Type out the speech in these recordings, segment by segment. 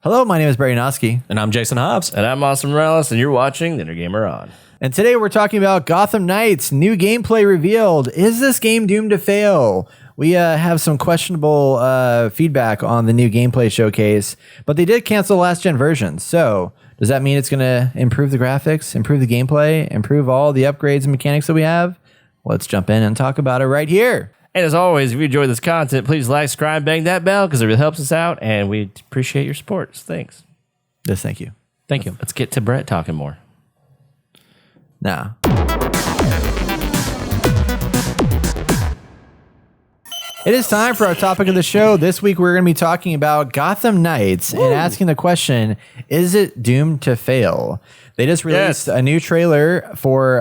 Hello, my name is Barry Noski. And I'm Jason Hobbs. And I'm Austin Morales, and you're watching The Inner Gamer On. And today we're talking about Gotham Knights, new gameplay revealed. Is this game doomed to fail? We have some questionable feedback on the new gameplay showcase, but they did cancel last gen versions. So does that mean it's going to improve the graphics, improve the gameplay, improve all the upgrades and mechanics that we have? Let's jump in and talk about it right here. And as always, if you enjoy this content, please like, subscribe, bang that bell, because it really helps us out, and we appreciate your support. So thanks. Yes, thank you. Thank you. Let's get to Brett talking more. Now, it is time for our topic of the show. This week, we're going to be talking about Gotham Knights and asking the question, is it doomed to fail? They just released a new trailer for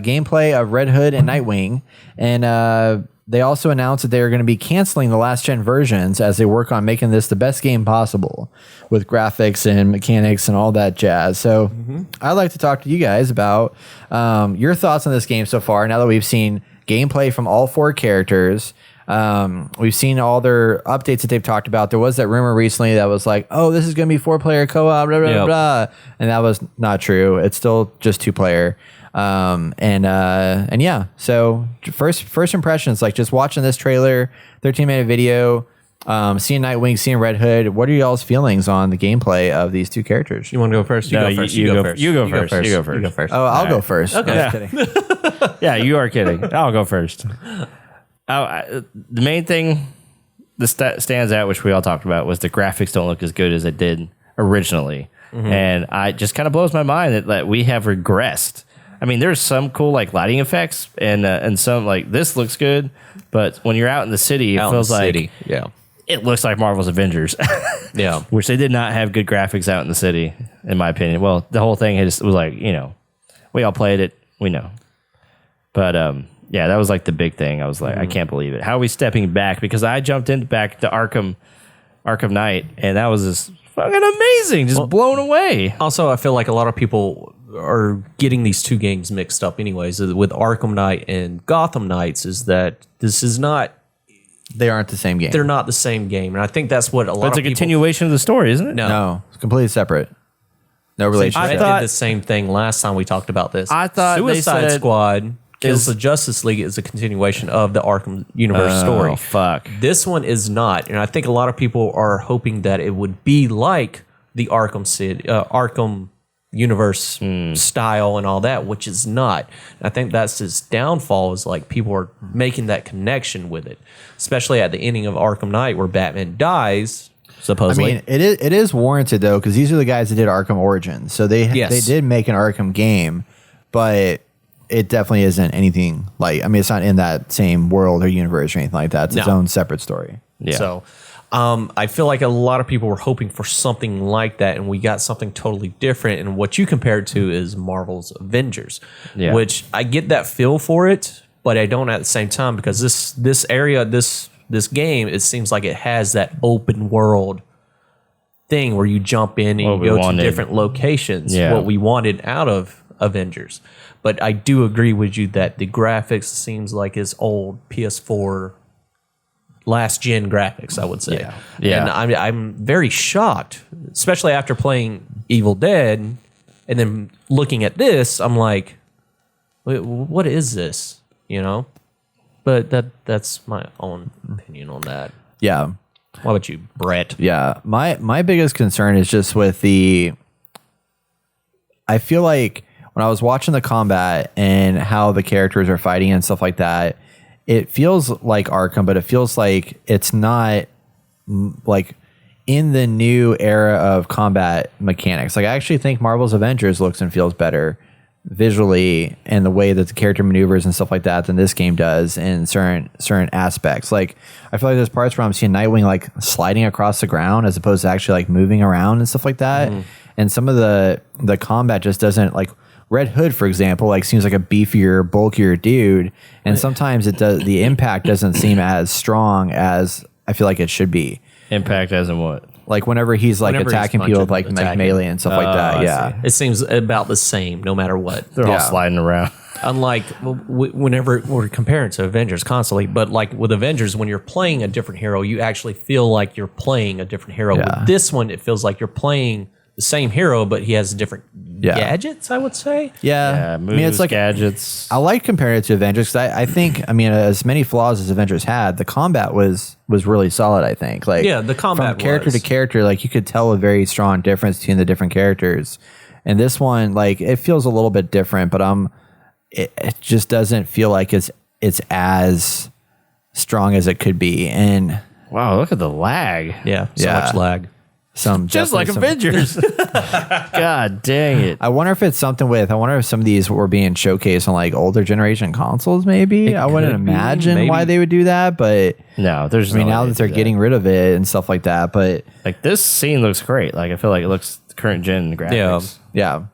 gameplay of Red Hood and Nightwing, and they also announced that they're going to be canceling the last gen versions as they work on making this the best game possible with graphics and mechanics and all that jazz. So I'd like to talk to you guys about your thoughts on this game so far. Now that we've seen gameplay from all four characters, we've seen all their updates that they've talked about. There was that rumor recently that was like, oh, this is going to be 4-player co-op, blah, blah, blah. And that was not true. It's still just 2-player. And yeah, so first impressions, like just watching this trailer, 13-minute video, seeing Nightwing, seeing Red Hood. What are y'all's feelings on the gameplay of these two characters? You want to go first? You go first. You go first. You go first. Oh, I'll go first. Okay. I'm just kidding. Yeah, you are kidding. I'll go first. The main thing that stands out, which we all talked about, was the graphics don't look as good as it did originally. And I just kind of blows my mind that we have regressed. I mean, there's some cool like lighting effects and some like this looks good, but when you're out in the city, it feels like it looks like Marvel's Avengers. Yeah, which they did not have good graphics out in the city, in my opinion. Well, the whole thing was like, we all played it, we know, but yeah, that was like the big thing. I was like, I can't believe it. How are we stepping back? Because I jumped back to Arkham Knight, and that was just fucking amazing, just blown away. Also, I feel like a lot of people are getting these two games mixed up anyways with Arkham Knight and Gotham Knights, is that this is not, they aren't the same game. they're not the same game. And I think that's what a lot of It's a people... continuation of the story, isn't it? No, it's completely separate. No relationship. I did the same thing last time we talked about this. I thought they Suicide said Squad Kills the Justice League is a continuation of the Arkham universe story. Oh, fuck. This one is not. And I think a lot of people are hoping that it would be like the Arkham universe style and all that, which is not. I think that's his downfall, is like people are making that connection with it, especially at the ending of Arkham Knight where Batman dies, supposedly. I mean, it is warranted though, because these are the guys that did Arkham Origins, so they did make an Arkham game, but it definitely isn't anything like, I mean, it's not in that same world or universe or anything like that. It's its own separate story. Yeah. So I feel like a lot of people were hoping for something like that, and we got something totally different. And what you compared to is Marvel's Avengers, which I get that feel for it, but I don't at the same time, because this game, it seems like it has that open world thing where you jump in and you go to different locations. What we wanted out of Avengers. But I do agree with you that the graphics seems like his old PS4 last gen graphics, I would say. Yeah. And I'm very shocked, especially after playing Evil Dead and then looking at this, I'm like, wait, what is this? But that's my own opinion on that. Yeah. What about you, Brett? Yeah. My biggest concern is just with I feel like when I was watching the combat and how the characters are fighting and stuff like that, it feels like Arkham, but it feels like it's not like in the new era of combat mechanics. Like, I actually think Marvel's Avengers looks and feels better visually and the way that the character maneuvers and stuff like that than this game does in certain aspects. Like, I feel like there's parts where I'm seeing Nightwing like sliding across the ground as opposed to actually like moving around and stuff like that. And some of the combat just doesn't, like Red Hood, for example, like seems like a beefier, bulkier dude, and sometimes the impact doesn't seem as strong as I feel like it should be. Impact as in what? Like whenever he's like attacking people with like melee and stuff like that. Yeah, it seems about the same no matter what. They're all sliding around. Unlike whenever we're comparing to Avengers constantly, but like with Avengers, when you're playing a different hero, you actually feel like you're playing a different hero. Yeah. With this one, it feels like you're playing the same hero, but he has different gadgets, I would say. Yeah. Moves, I mean, it's like gadgets. I like comparing it to Avengers because I think, I mean, as many flaws as Avengers had, the combat was really solid, I think. Like, the combat from character to character, like you could tell a very strong difference between the different characters. And this one, like, it feels a little bit different, but it just doesn't feel like it's as strong as it could be. And wow, look at the lag. Yeah, so much lag. Just like Avengers. God dang it. I wonder if some of these were being showcased on like older generation consoles, maybe. I wouldn't imagine why they would do that, but no, there's now that they're getting rid of it and stuff like that, but like this scene looks great. Like I feel like it looks current gen graphics. Yeah.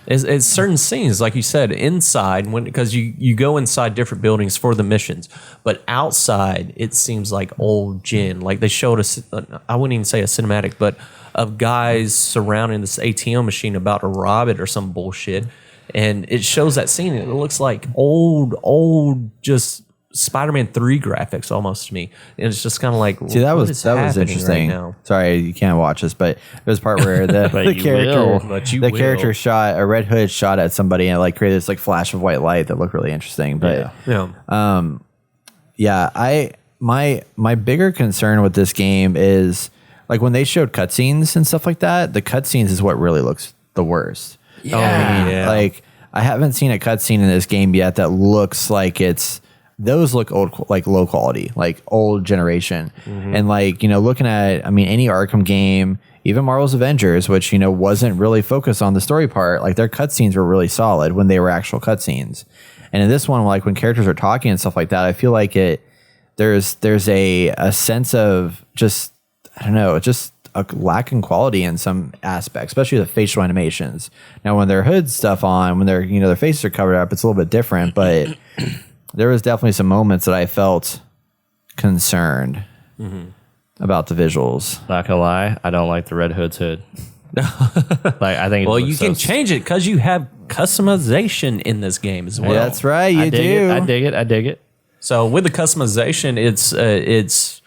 It's certain scenes, like you said, inside, because you go inside different buildings for the missions, but outside it seems like old gen. Like they showed us, I wouldn't even say a cinematic, but of guys surrounding this ATM machine about to rob it or some bullshit, and it shows that scene. And it looks like old, just Spider-Man 3 graphics almost to me. And it's just kind of like, see, that was interesting. Right now? Sorry, you can't watch this, but there's a part where the character shot a Red Hood shot at somebody and like created this like flash of white light that looked really interesting. But my bigger concern with this game is like when they showed cutscenes and stuff like that. The cutscenes is what really looks the worst. Like I haven't seen a cutscene in this game yet that looks like those look old, like low quality, like old generation. And like, looking at, I mean, any Arkham game, even Marvel's Avengers, which, wasn't really focused on the story part, like their cutscenes were really solid when they were actual cutscenes. And in this one, like when characters are talking and stuff like that, I feel like there's a sense of just, I don't know, just a lack in quality in some aspects, especially the facial animations. Now, when their hood stuff on, when their faces are covered up, it's a little bit different, but there was definitely some moments that I felt concerned about the visuals. Not gonna lie, I don't like the Red Hood's hood. Like I think. Well, you can change it because you have customization in this game as well. Yeah, that's right, you do. I dig it. So with the customization, it's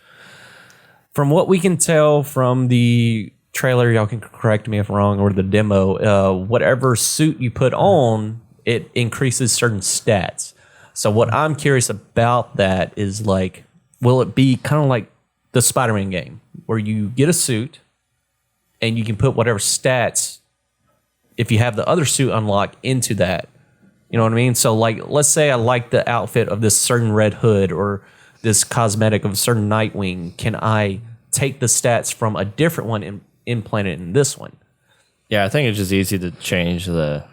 from what we can tell from the trailer. Y'all can correct me if I'm wrong, or the demo. Whatever suit you put on, it increases certain stats. So what I'm curious about that is like, will it be kind of like the Spider-Man game where you get a suit and you can put whatever stats, if you have the other suit unlocked, into that? You know what I mean? So like, let's say I like the outfit of this certain Red Hood or this cosmetic of a certain Nightwing. Can I take the stats from a different one and implant it in this one? Yeah, I think it's just easy to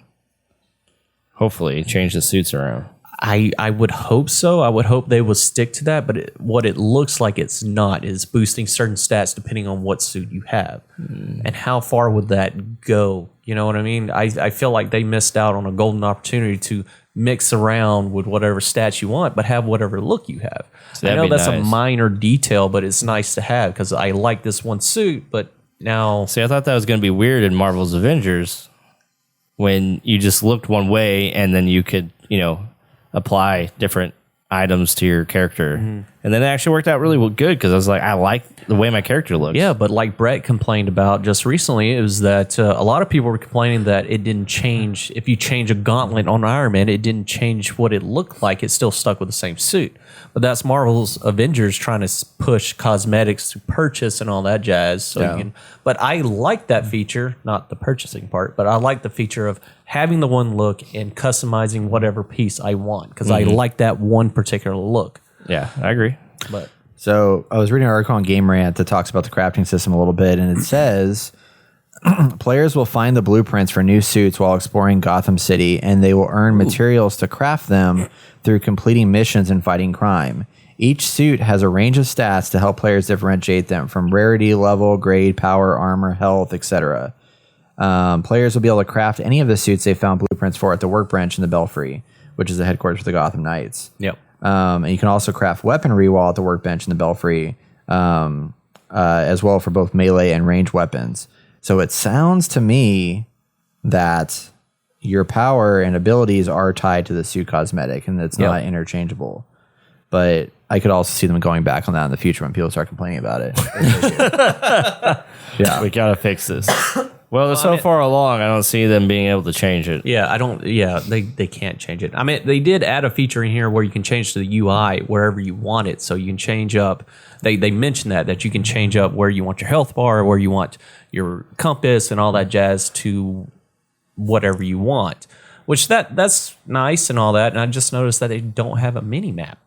hopefully change the suits around. I would hope so. I would hope they would stick to that, but what it looks like it's not is boosting certain stats depending on what suit you have. And how far would that go? You know what I mean? I feel like they missed out on a golden opportunity to mix around with whatever stats you want, but have whatever look you have. So I know that's a minor detail, but it's nice to have because I like this one suit, but now... See, I thought that was going to be weird in Marvel's Avengers when you just looked one way and then you could, apply different items to your character. And then it actually worked out really good because I was like, I like the way my character looks. Yeah, but like Brett complained about just recently, it was that a lot of people were complaining that it didn't change. If you change a gauntlet on Iron Man, it didn't change what it looked like. It still stuck with the same suit. But that's Marvel's Avengers trying to push cosmetics to purchase and all that jazz. So you can, but I like that feature, not the purchasing part, but I like the feature of having the one look and customizing whatever piece I want because I like that one particular look. Yeah, I agree. But so I was reading an article on Game Rant that talks about the crafting system a little bit, and it says players will find the blueprints for new suits while exploring Gotham City, and they will earn materials to craft them through completing missions and fighting crime. Each suit has a range of stats to help players differentiate them from rarity, level, grade, power, armor, health, etc. Players will be able to craft any of the suits they found blueprints for at the workbench in the Belfry, which is the headquarters for the Gotham Knights. Yep. And you can also craft weaponry while at the workbench in the Belfry, as well for both melee and ranged weapons. So it sounds to me that, your power and abilities are tied to the suit cosmetic, and it's not interchangeable. But I could also see them going back on that in the future when people start complaining about it. Yeah, we gotta fix this. Well, so far along, I don't see them being able to change it. Yeah, I don't. Yeah, they can't change it. I mean, they did add a feature in here where you can change to the UI wherever you want it, so you can change up. They mentioned that you can change up where you want your health bar, where you want your compass, and all that jazz to whatever you want. Which that's nice and all that. And I just noticed that they don't have a mini map.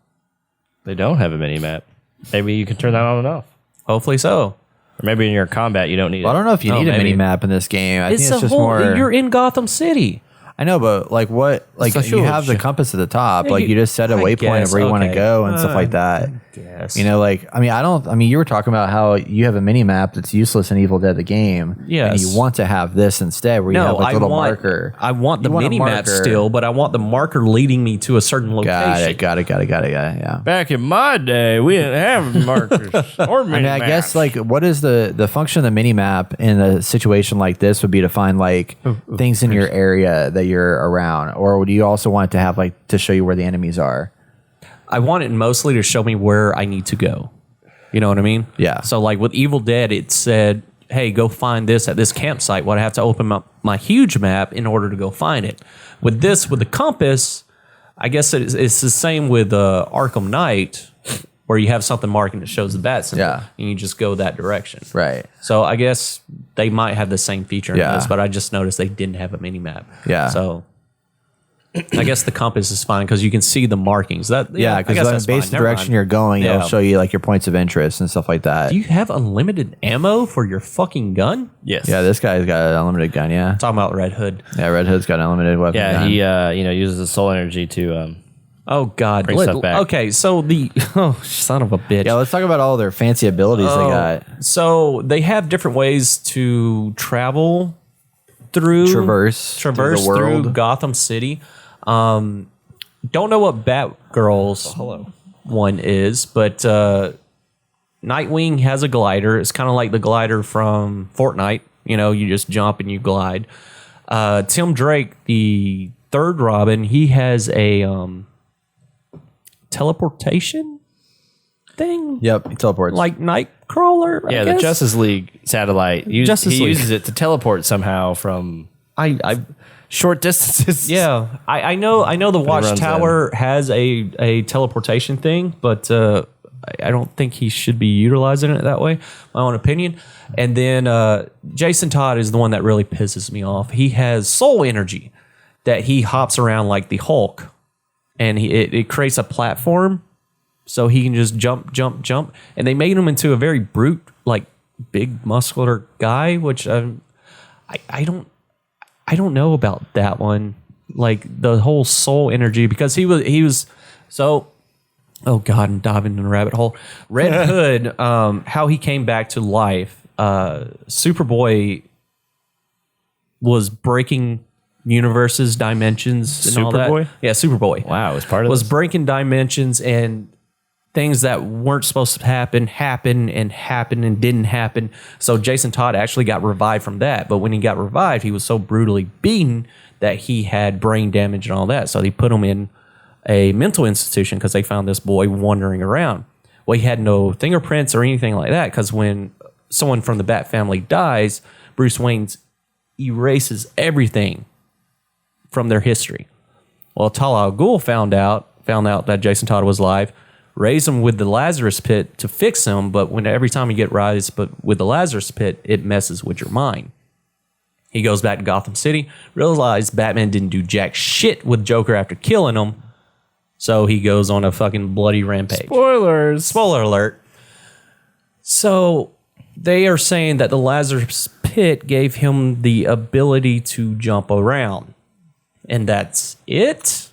They don't have a mini map. Maybe you can turn that on and off. Hopefully so. Or maybe in your combat you don't need it. I don't know if you need a mini map in this game. I think it's just more. You're in Gotham City. I know, but like what? Like So you have the huge. compass at the top. Yeah, Like you just set a I waypoint guess, of where you want to okay. go and stuff like that. Yes. You know, like I mean, you were talking about how you have a mini map that's useless in Evil Dead the game. Yes. And you want to have this instead, where you have like a little marker. I want the You want a mini map marker. still, but I want the marker leading me to a certain location. Got it. Yeah. Back in my day, we didn't have markers or mini I mean, I guess like what is the function of the mini map in a situation like this would be to find like things in your area that you're around, or would you also want it to have like to show you where the enemies are? I want it mostly to show me where I need to go. You know what I mean? Yeah. So like with Evil Dead, it said, hey, go find this at this campsite. Well, I have to open up my huge map in order to go find it. With this, with the compass, I guess it's the same with Arkham Knight, where you have something marking that shows the bat symbol, Yeah. and you just go that direction. Right. So I guess they might have the same feature in Yeah. this, but I just noticed they didn't have a mini map. Yeah. So I guess the compass is fine because you can see the markings. Yeah, I guess because that's based on fine. the Never direction mind. you're going, Yeah. it'll show you like your points of interest and stuff like that. Do you have unlimited ammo for your fucking gun? Yes. Yeah, this guy's got an unlimited gun. Yeah, Talking about Red Hood. yeah. Red Hood's got an unlimited weapon. Yeah, gun. he uses the soul energy to Oh God! Bring stuff back. Okay, so the son of a bitch. Yeah, let's talk about all their fancy abilities they got. So they have different ways to travel through Traverse through the world. Gotham City. Don't know what Batgirl's one is, but Nightwing has a glider. It's kind of like the glider from Fortnite. You know, you just jump and you glide. Tim Drake, the third Robin, he has a teleportation thing, Yep, he teleports. like Nightcrawler. I the guess? Justice League satellite. He Justice League. uses it to teleport somehow from I short distances. yeah, I know the runs Watchtower has a teleportation thing, but I don't think he should be utilizing it that way. My own opinion. And then Jason Todd is the one that really pisses me off. He has soul energy that he hops around like the Hulk, and it creates a platform so he can just jump. And they made him into a very brute, like big muscular guy, which I don't know about that one. Like the whole soul energy, because he was so. Oh God, I'm diving in the rabbit hole. Red Hood, how he came back to life. Superboy was breaking universes, dimensions, and all that. Superboy? Yeah, Superboy. Wow, was part of was this? breaking dimensions, and things that weren't supposed to happened and didn't happen. So Jason Todd actually got revived from that. But when he got revived, he was so brutally beaten that he had brain damage and all that. So they put him in a mental institution because they found this boy wandering around. Well, he had no fingerprints or anything like that, because when someone from the Bat family dies, Bruce Wayne erases everything from their history. Well, Tal al Ghul found out that Jason Todd was alive, raised him with the Lazarus Pit to fix him, but every time you get raised but with the Lazarus Pit, it messes with your mind. He goes back to Gotham City, realized Batman didn't do jack shit with Joker after killing him, so he goes on a fucking bloody rampage. Spoilers. Spoiler alert. So they are saying that the Lazarus Pit gave him the ability to jump around, and that's it.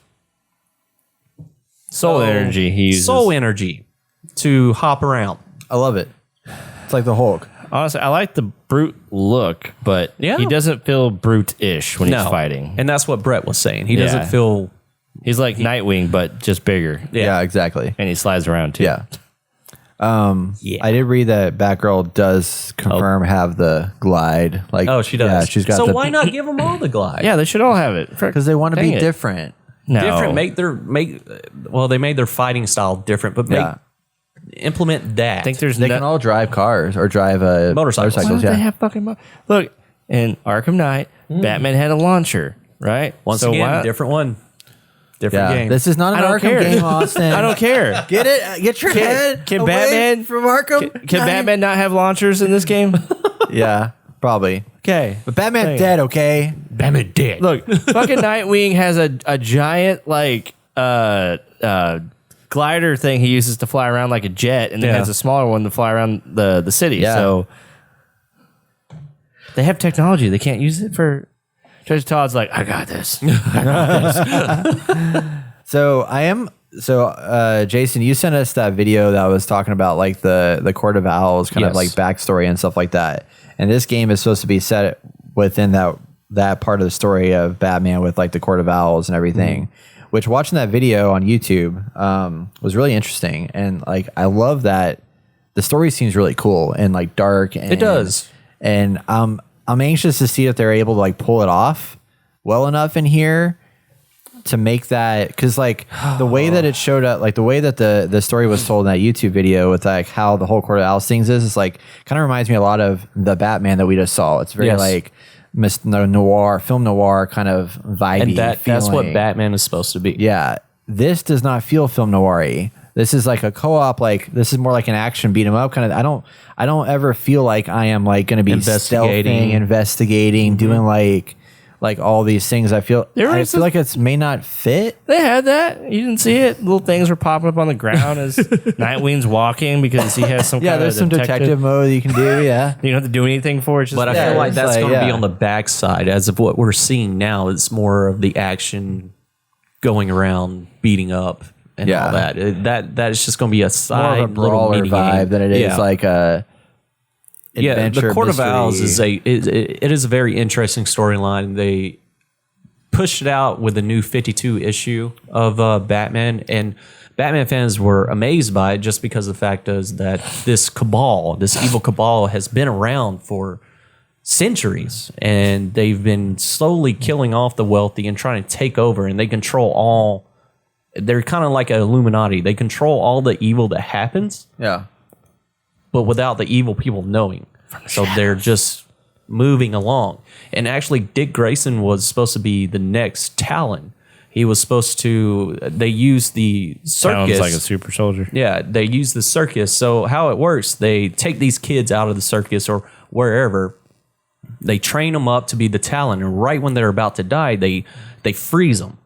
Soul energy he uses. Soul energy to hop around. I love it. It's like the Hulk. Honestly, I like the brute look, but Yeah. he doesn't feel brute-ish when he's No. fighting. And that's what Brett was saying. He doesn't Yeah. feel. He's like Nightwing, but just bigger. Yeah, exactly. And he slides around too. Yeah. I did read that Batgirl does confirm have the glide. Like, she does. Yeah, she's got. So why not give them all the glide? Yeah, they should all have it because they want to be different. No. Different. Well, they made their fighting style different, but implement that. I think they can all drive cars or drive motorcycles. Why don't they have fucking look in Arkham Knight? Batman had a launcher, right? Once again, different one. Different game. This is not an Arkham game, Austin. I don't care. Get it? Get your head can away Batman from Arkham? Can Batman not have launchers in this game? Yeah, probably. Okay. But Batman's dead, okay? Batman dead. Look, fucking Nightwing has a giant glider thing he uses to fly around like a jet, and then has a smaller one to fly around the city. Yeah. So they have technology. They can't use it for. Judge Todd's like, I got this. So Jason, you sent us that video that was talking about like the Court of Owls kind of like backstory and stuff like that. And this game is supposed to be set within that part of the story of Batman with like the Court of Owls and everything. Which watching that video on YouTube was really interesting. And like I love that the story seems really cool and like dark. And, it does. And I'm anxious to see if they're able to like pull it off well enough in here to make that, because like the way that it showed up, like the way that the story was told in that YouTube video with like how the whole Court of Owls things is like kind of reminds me a lot of the Batman that we just saw. It's very like noir, film noir kind of vibey. And that's what Batman is supposed to be. Yeah, this does not feel film noir-y. This is like a co-op, like this is more like an action beat 'em up kind of. I don't ever feel like I am like going to be investigating, doing like all these things. I feel like it's may not fit. They had that. You didn't see it. Little things were popping up on the ground as Nightwing's walking because he has some kind of there's some detective mode that you can do. Yeah, you don't have to do anything for it. But I feel like that's going to be on the backside. As of what we're seeing now, it's more of the action going around, beating up. And all that. That is just going to be a side, more of a brawler vibe than it is like a adventure. The Court of Owls is mystery. it is a very interesting storyline. They pushed it out with the new 52 issue of Batman, and Batman fans were amazed by it just because the fact is that this evil cabal, has been around for centuries, and they've been slowly killing off the wealthy and trying to take over, and they control all. They're kind of like an Illuminati. They control all the evil that happens. Yeah. But without the evil people knowing. So they're just moving along. And actually, Dick Grayson was supposed to be the next Talon. He was supposed to... They used the circus. Sounds like a super soldier. Yeah, they use the circus. So how it works, they take these kids out of the circus or wherever. They train them up to be the Talon. And right when they're about to die, they freeze them.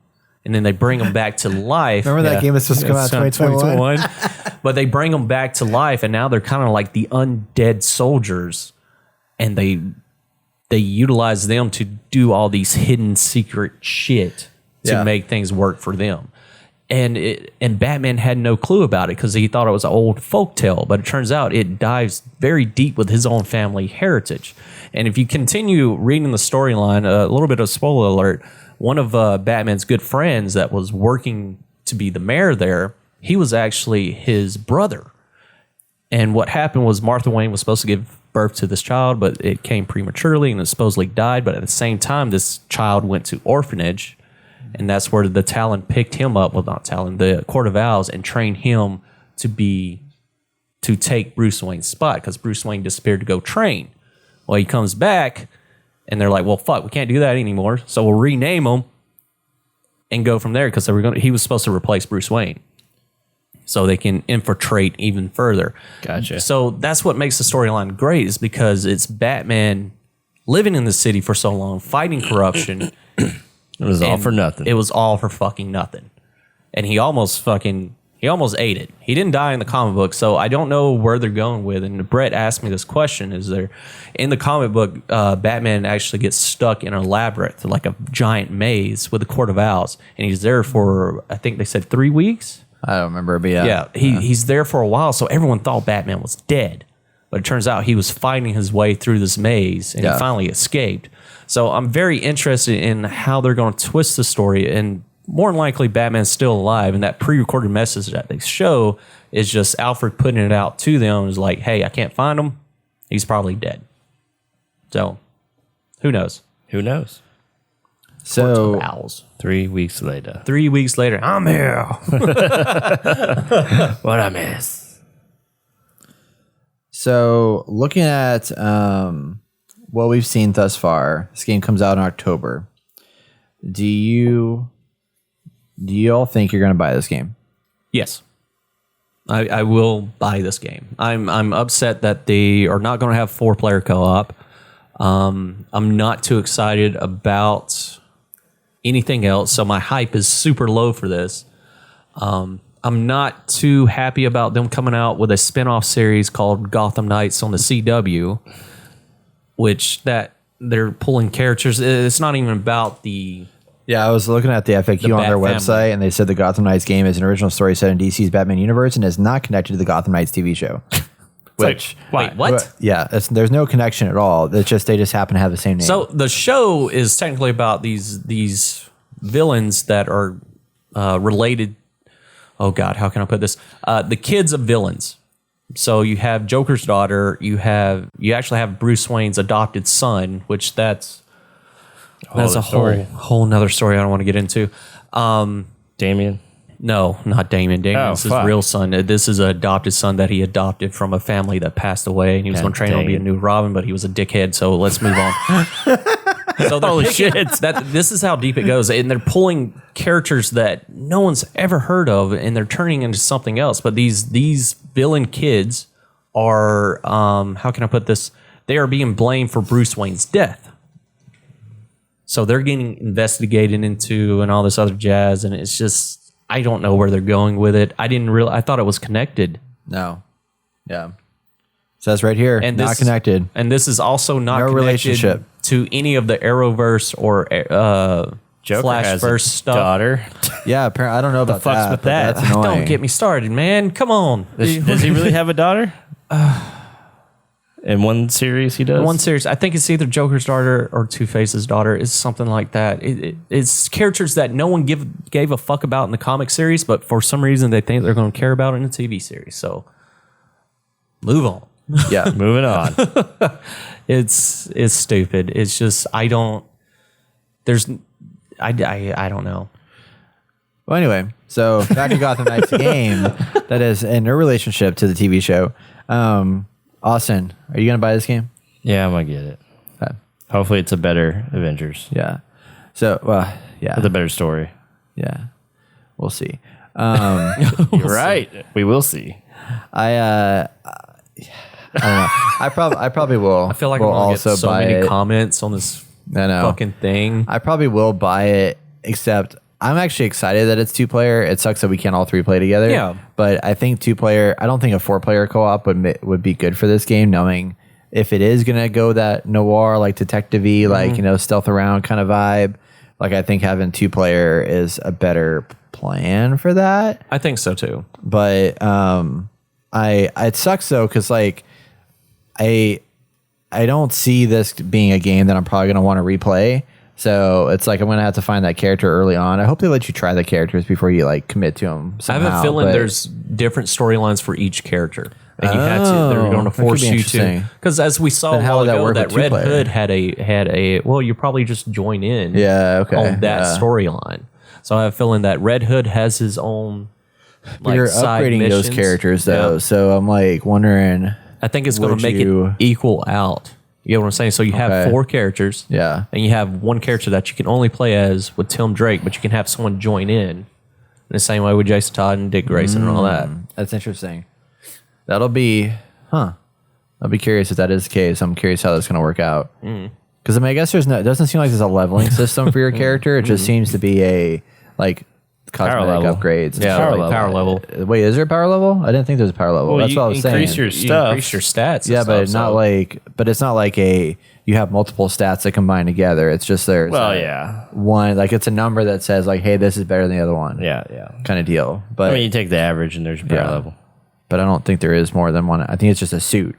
And then they bring them back to life. Remember that game was supposed to come out in 2021? But they bring them back to life, and now they're kind of like the undead soldiers. And they utilize them to do all these hidden secret shit to make things work for them. And Batman had no clue about it because he thought it was an old folktale. But it turns out it dives very deep with his own family heritage. And if you continue reading the storyline, a little bit of spoiler alert, one of Batman's good friends that was working to be the mayor there, he was actually his brother. And what happened was Martha Wayne was supposed to give birth to this child, but it came prematurely and it supposedly died. But at the same time, this child went to orphanage, and that's where the Talon picked him up. Well, not Talon, the Court of Owls, and trained him to take Bruce Wayne's spot because Bruce Wayne disappeared to go train. Well, he comes back. And they're like, well, fuck, we can't do that anymore. So we'll rename him and go from there because he was supposed to replace Bruce Wayne. So they can infiltrate even further. Gotcha. So that's what makes the storyline great is because it's Batman living in the city for so long, fighting corruption. It was all for nothing. It was all for fucking nothing. And he almost ate it. He didn't die in the comic book, so I don't know where they're going with. And Brett asked me this question: is there in the comic book, Batman actually gets stuck in a labyrinth, like a giant maze with the Court of Owls, and he's there for I think they said 3 weeks. I don't remember, but he's there for a while. So everyone thought Batman was dead, but it turns out he was fighting his way through this maze, and he finally escaped. So I'm very interested in how they're going to twist the story and more than likely Batman's still alive, and that pre-recorded message that they show is just Alfred putting it out to them. Is like, hey, I can't find him. He's probably dead. So, who knows? Who knows? So, Owls. 3 weeks later. 3 weeks later, I'm here. What I miss. So looking at what we've seen thus far, this game comes out in October. Do you all think you're going to buy this game? Yes. I will buy this game. I'm upset that they are not going to have 4-player co-op. I'm not too excited about anything else, so my hype is super low for this. I'm not too happy about them coming out with a spin-off series called Gotham Knights on the CW, which that they're pulling characters. It's not even about the... Yeah, I was looking at the FAQ on their website, and they said the Gotham Knights game is an original story set in DC's Batman universe and is not connected to the Gotham Knights TV show. Which, wait, what? Yeah, there's no connection at all. It's just they just happen to have the same name. So the show is technically about these villains that are related. Oh God, how can I put this? The kids of villains. So you have Joker's daughter. You actually have Bruce Wayne's adopted son, which that's a whole nother story I don't want to get into. Damien? No, not Damien. Damien's his real son. This is an adopted son that he adopted from a family that passed away, and he was going to train on to be a new Robin, but he was a dickhead. So let's move on. So holy shit! This is how deep it goes, and they're pulling characters that no one's ever heard of, and they're turning into something else. But these villain kids are how can I put this? They are being blamed for Bruce Wayne's death. So they're getting investigated into and all this other jazz, and it's just I don't know where they're going with it. I thought it was connected. No, yeah, says right here, and not connected. And this is also not connected relationship to any of the Arrowverse or Flashverse stuff. Daughter. Yeah, apparently I don't know about that. With that? That's annoying. Don't get me started, man. Come on. Does he really have a daughter? In one series, he does. One series, I think it's either Joker's daughter or Two-Face's daughter. It's something like that. It's characters that no one gave a fuck about in the comic series, but for some reason they think they're going to care about in the TV series. So, move on. Yeah, moving on. It's stupid. It's just I don't know. Well, anyway, so back to Gotham Knights game that is in a relationship to the TV show. Austin, are you going to buy this game? Yeah, I'm going to get it. Okay. Hopefully it's a better Avengers. Yeah. So, yeah. With a better story. Yeah. We'll see. You're right. We will see. I don't know. I probably will. I feel like I'm going to get so many comments on this fucking thing. I probably will buy it, except I'm actually excited that it's 2-player. It sucks that we can't all 3 play together. Yeah. But I think 2-player, I don't think a 4-player co-op would be good for this game, knowing if it is going to go that noir, like detective-y, like, stealth around kind of vibe. Like, I think having 2-player is a better plan for that. I think so too. But it sucks though, because like I don't see this being a game that I'm probably going to want to replay. So it's like I'm going to have to find that character early on. I hope they let you try the characters before you like commit to them somehow. I have a feeling there's different storylines for each character. And you had to, they're going to force you to. Because as we saw a while ago, that Red Hood had a well, you probably just join in on that storyline. So I have a feeling that Red Hood has his own like, you're side upgrading missions. those characters though. Yeah. So I'm like wondering. I think it's going to make it equal out. You know what I'm saying? So you have 4 characters. Yeah. And you have one character that you can only play as with Tim Drake, but you can have someone join in the same way with Jason Todd and Dick Grayson and all that. That's interesting. That'll be, I'll be curious if that is the case. I'm curious how that's going to work out. Because I guess it doesn't seem like there's a leveling system for your character. It just seems to be a, like, cosmetic upgrades. Yeah, power level. Wait, is there a power level? I didn't think there was a power level. Well, that's what I was saying. Increase your stuff. You increase your stats. Yeah, but it's not like, it's not like you have multiple stats that combine together. It's just there's one, like it's a number that says like, hey, this is better than the other one. Yeah. Kind of deal. But I mean, you take the average and there's a power level. But I don't think there is more than one. I think it's just a suit.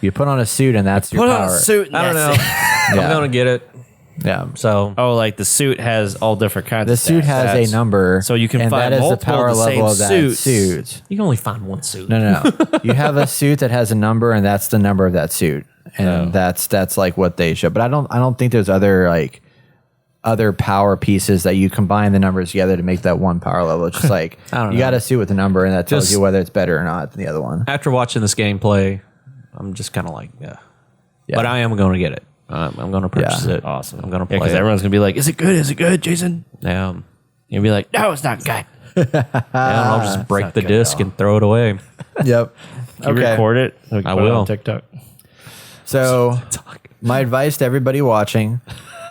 You put on a suit and that's your power. Put on a suit. I don't know. I'm going to get it. Yeah. So Oh, like the suit has all different kinds The of suit has a number. So you can and find that is the multiple power of the level of same that suits. suit. you can only find one suit. No. You have a suit that has a number, and that's the number of that suit, and that's like what they show. But I don't think there's other power pieces that you combine the numbers together to make that one power level. It's just like you got a suit with a number, and that tells Just- you whether it's better or not than the other one. After watching this gameplay, I'm just kind of like, yeah. But I am going to get it. I'm going to purchase it. Awesome. I'm going to play because it. everyone's gonna be like, "Is it good? Is it good, Jason?" Yeah. You'll be like, "No, it's not good." Yeah, I'll just break not the good disc at all. and throw it away. Yep. Can you record it? We can I put it on will. TikTok. So my advice to everybody watching: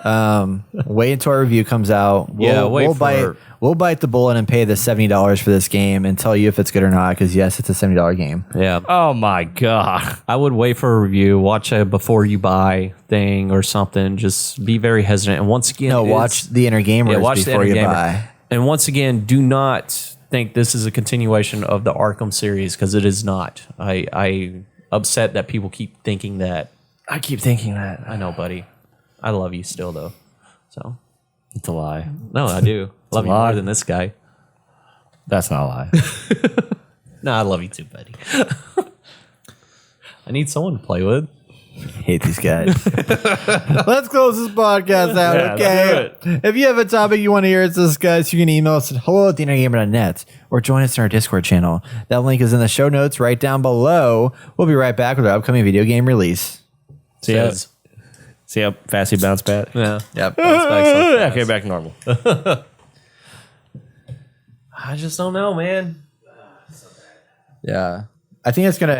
wait until our review comes out. We'll bite the bullet and pay the $70 for this game and tell you if it's good or not. Because yes, it's a $70 game. Yeah. Oh my god! I would wait for a review, watch a before you buy thing or something. Just be very hesitant. And once again, No, watch the inner gamers watch the before you Gamer. buy. And once again, do not think this is a continuation of the Arkham series because it is not. I upset that people keep thinking that. I keep thinking that. I know, buddy. I love you still, though. So It's a lie. no, I do love you lie. more than this guy. That's not a lie. No, I love you too, buddy. I need someone to play with. Hate these guys. Let's close this podcast out, Yeah, okay? let's If you have a topic you want to hear us discuss, you can email us at hello@theinnergamer.net or join us in our Discord channel. That link is in the show notes right down below. We'll be right back with our upcoming video game release. See how fast you bounce back? Yeah. Yep. Okay, back to normal. I just don't know, man. Yeah. I think it's going to...